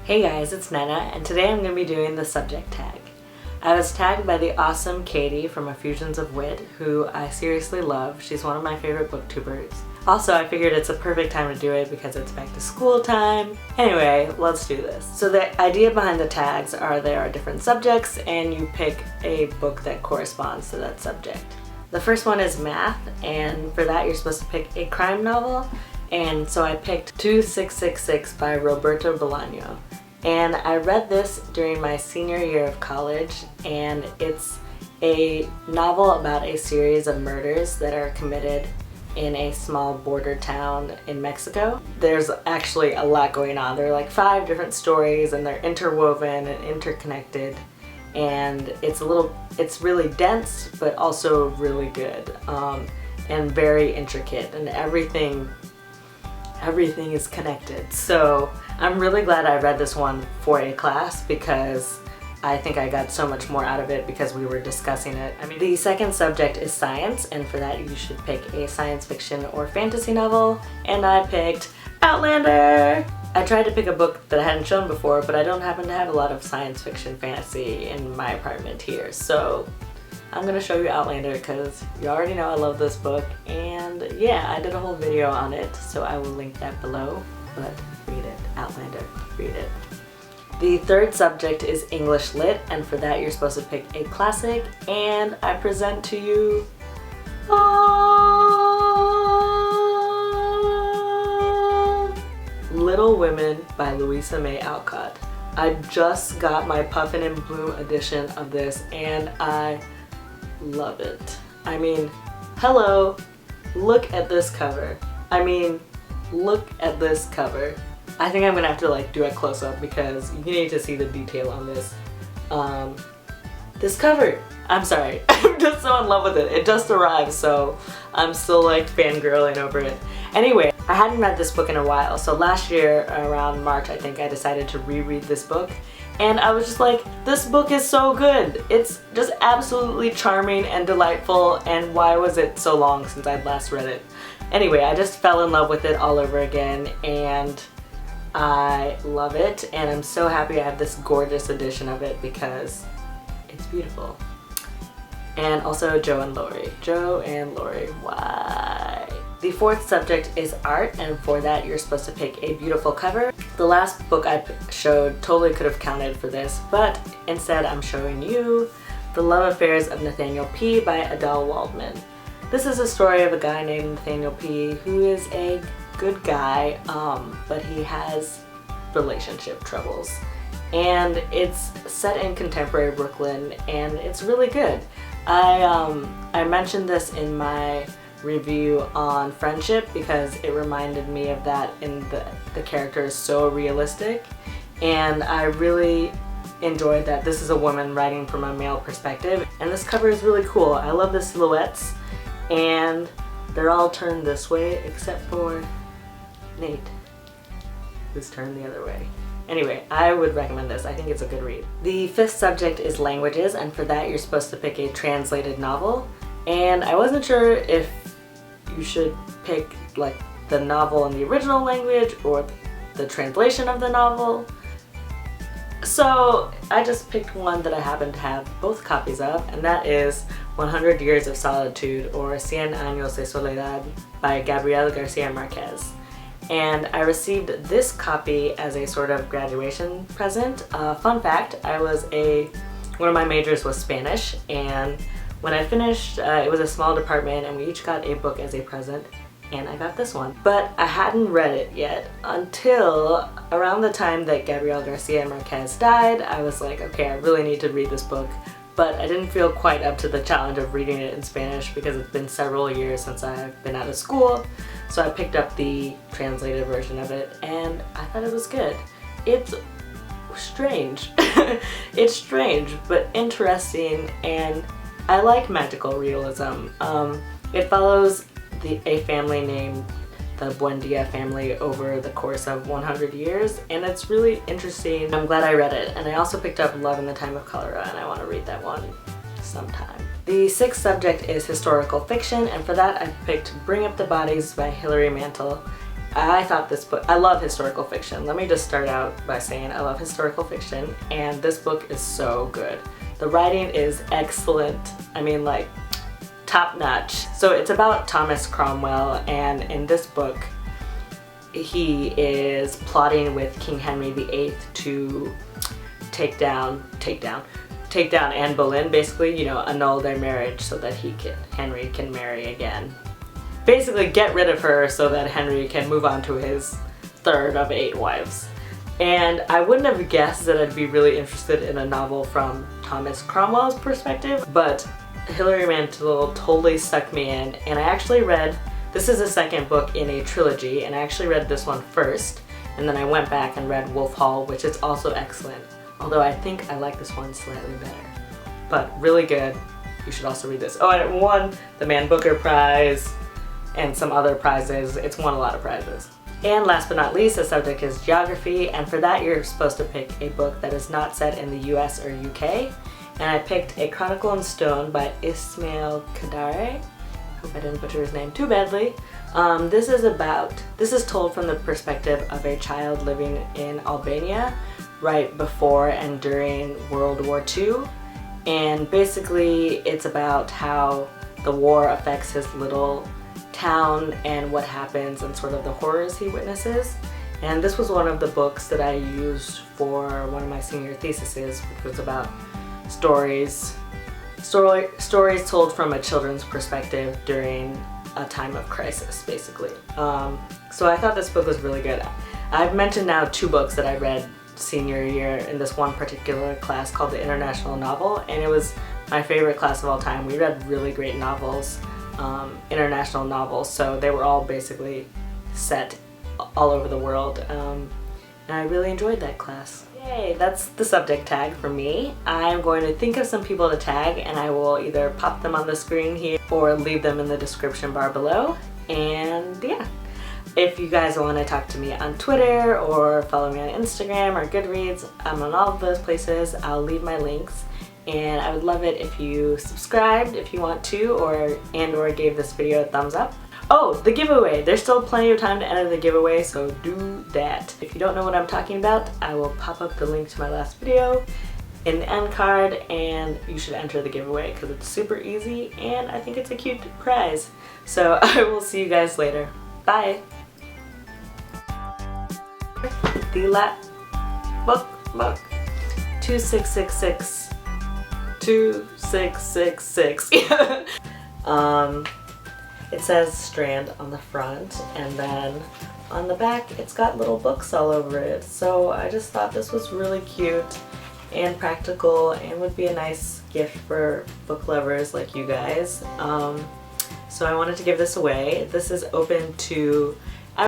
Hey guys, it's Nana, and today I'm going to be doing the subject tag. I was tagged by the awesome Katie from Effusions of Wit, who I seriously love. She's one of my favorite booktubers. Also, I figured it's a perfect time to do it because it's back to school time. Anyway, let's do this. So the idea behind the tags are there are different subjects and you pick a book that corresponds to that subject. The first one is math, and for that you're supposed to pick a crime novel. And so I picked 2666 by Roberto Bolaño. And I read this during my senior year of college, and it's a novel about a series of murders that are committed in a small border town in Mexico. There's actually a lot going on. There are like 5 different stories and they're interwoven and interconnected, and it's really dense but also really good and very intricate, and everything is connected. So I'm really glad I read this one for a class because I think I got so much more out of it because we were discussing it. I mean, the second subject is science, and for that you should pick a science fiction or fantasy novel, and I picked Outlander! I tried to pick a book that I hadn't shown before, but I don't happen to have a lot of science fiction fantasy in my apartment here, so I'm gonna show you Outlander because you already know I love this book, and yeah, I did a whole video on it, so I will link that below, but read it. Outlander, read it. The third subject is English Lit, and for that you're supposed to pick a classic, and I present to you Little Women by Louisa May Alcott. I just got my Puffin and Bloom edition of this, and I love it. I mean, hello, look at this cover. Look at this cover. I think I'm gonna have to like do a close-up because you need to see the detail on this. This cover, I'm sorry, I'm just so in love with it. It just arrived, so I'm still like fangirling over it. Anyway, I hadn't read this book in a while, so last year around March I think I decided to reread this book. And I was just like, this book is so good. It's just absolutely charming and delightful, and why was it so long since I'd last read it? Anyway, I just fell in love with it all over again, and I love it, and I'm so happy I have this gorgeous edition of it because it's beautiful. And also Joe and Lori. Joe and Lori, why? The fourth subject is art, and for that you're supposed to pick a beautiful cover. The last book I showed totally could have counted for this, but instead I'm showing you The Love Affairs of Nathaniel P. by Adelle Waldman. This is a story of a guy named Nathaniel P. who is a good guy, but he has relationship troubles. And it's set in contemporary Brooklyn, and it's really good. I mentioned this in my review on friendship because it reminded me of that, in the character is so realistic, and I really enjoyed that this is a woman writing from a male perspective, and this cover is really cool. I love the silhouettes, and they're all turned this way except for Nate, who's turned the other way. Anyway, I would recommend this. I think it's a good read. The fifth subject is languages, and for that you're supposed to pick a translated novel, and I wasn't sure if you should pick like the novel in the original language or the translation of the novel. So I just picked one that I happen to have both copies of, and that is 100 Years of Solitude, or Cien Años de Soledad by Gabriel García Marquez. And I received this copy as a sort of graduation present. Fun fact, one of my majors was Spanish, and when I finished, it was a small department and we each got a book as a present, and I got this one. But I hadn't read it yet until around the time that Gabriel García Marquez died. I was like, okay, I really need to read this book, but I didn't feel quite up to the challenge of reading it in Spanish because it's been several years since I've been out of school. So I picked up the translated version of it, and I thought it was good. It's strange. It's strange, but interesting, and I like magical realism. It follows a family named the Buendia family over the course of 100 years, and it's really interesting. I'm glad I read it, and I also picked up Love in the Time of Cholera, and I want to read that one sometime. The sixth subject is historical fiction, and for that I picked Bring Up the Bodies by Hilary Mantel. I thought this book, I love historical fiction. Let me just start out by saying I love historical fiction, and this book is so good. The writing is excellent. I mean, like, top notch. So it's about Thomas Cromwell, and in this book he is plotting with King Henry VIII to take down Anne Boleyn, basically, you know, annul their marriage so that Henry can marry again. Basically get rid of her so that Henry can move on to his third of 8 wives. And I wouldn't have guessed that I'd be really interested in a novel from Thomas Cromwell's perspective, but Hilary Mantel totally sucked me in, and I actually read, this is the second book in a trilogy, and I actually read this one first, and then I went back and read Wolf Hall, which is also excellent, although I think I like this one slightly better. But really good. You should also read this. Oh, and it won the Man Booker Prize and some other prizes. It's won a lot of prizes. And last but not least, the subject is geography, and for that you're supposed to pick a book that is not set in the US or UK. And I picked A Chronicle in Stone by Ismail Kadare. Hope I didn't butcher his name too badly. This is told from the perspective of a child living in Albania right before and during World War II. And basically it's about how the war affects his little town and what happens and sort of the horrors he witnesses. And this was one of the books that I used for one of my senior theses, which was about stories told from a children's perspective during a time of crisis, basically. So I thought this book was really good. I've mentioned now 2 books that I read senior year in this one particular class called the International Novel, and it was my favorite class of all time. We read really great novels, international novels, so they were all basically set all over the world, and I really enjoyed that class. Yay, that's the subject tag for me. I'm going to think of some people to tag, and I will either pop them on the screen here or leave them in the description bar below. And yeah, if you guys want to talk to me on Twitter or follow me on Instagram or Goodreads, I'm on all of those places. I'll leave my links. And I would love it if you subscribed if you want to, or gave this video a thumbs up. Oh, the giveaway! There's still plenty of time to enter the giveaway, so do that. If you don't know what I'm talking about, I will pop up the link to my last video in the end card, and you should enter the giveaway because it's super easy and I think it's a cute prize. So I will see you guys later. Bye! The book 2666. 2666. It says Strand on the front, and then on the back it's got little books all over it. So I just thought this was really cute and practical and would be a nice gift for book lovers like you guys. So I wanted to give this away. This is open to